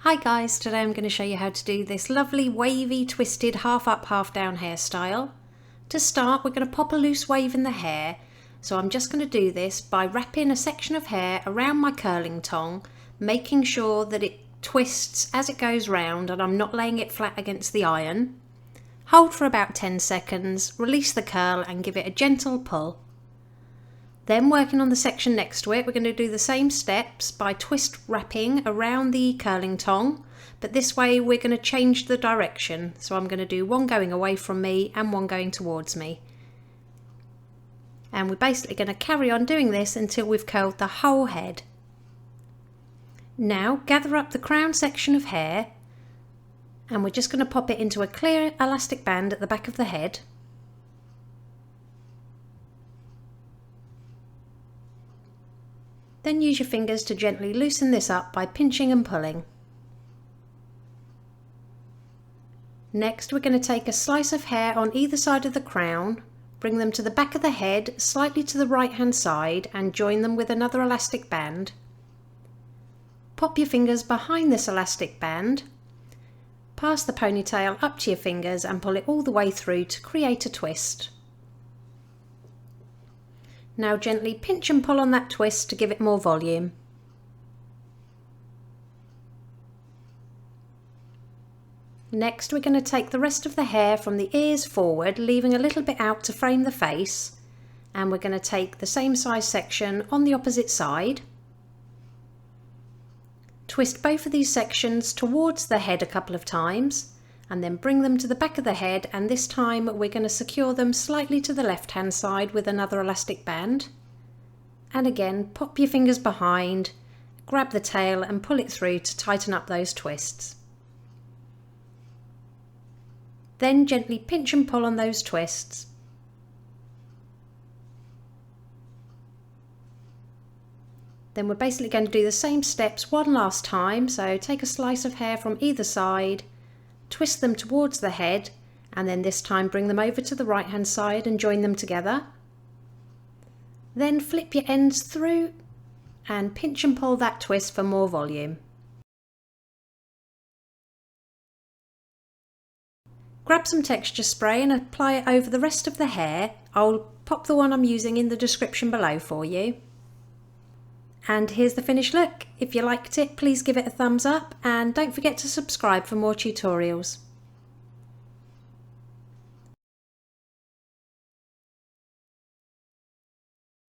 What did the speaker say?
Hi guys, today I'm going to show you how to do this lovely wavy twisted half up half down hairstyle. To start, we're going to pop a loose wave in the hair, so I'm just going to do this by wrapping a section of hair around my curling tong, making sure that it twists as it goes round and I'm not laying it flat against the iron. Hold for about 10 seconds, release the curl and give it a gentle pull. Then working on the section next to it, we're going to do the same steps by twist wrapping around the curling tong, but this way we're going to change the direction. So I'm going to do one going away from me and one going towards me. And we're basically going to carry on doing this until we've curled the whole head. Now gather up the crown section of hair and we're just going to pop it into a clear elastic band at the back of the head. Then use your fingers to gently loosen this up by pinching and pulling. Next we're going to take a slice of hair on either side of the crown, bring them to the back of the head slightly to the right hand side and join them with another elastic band. Pop your fingers behind this elastic band, pass the ponytail up to your fingers and pull it all the way through to create a twist. Now gently pinch and pull on that twist to give it more volume. Next we're going to take the rest of the hair from the ears forward, leaving a little bit out to frame the face, and we're going to take the same size section on the opposite side. Twist both of these sections towards the head a couple of times and then bring them to the back of the head, and this time we're going to secure them slightly to the left hand side with another elastic band. And again, pop your fingers behind, grab the tail and pull it through to tighten up those twists. Then gently pinch and pull on those twists. Then we're basically going to do the same steps one last time, so take a slice of hair from either side, twist them towards the head and then this time bring them over to the right hand side and join them together. Then flip your ends through and pinch and pull that twist for more volume. Grab some texture spray and apply it over the rest of the hair. I'll pop the one I'm using in the description below for you. And here's the finished look. If you liked it, please give it a thumbs up and don't forget to subscribe for more tutorials.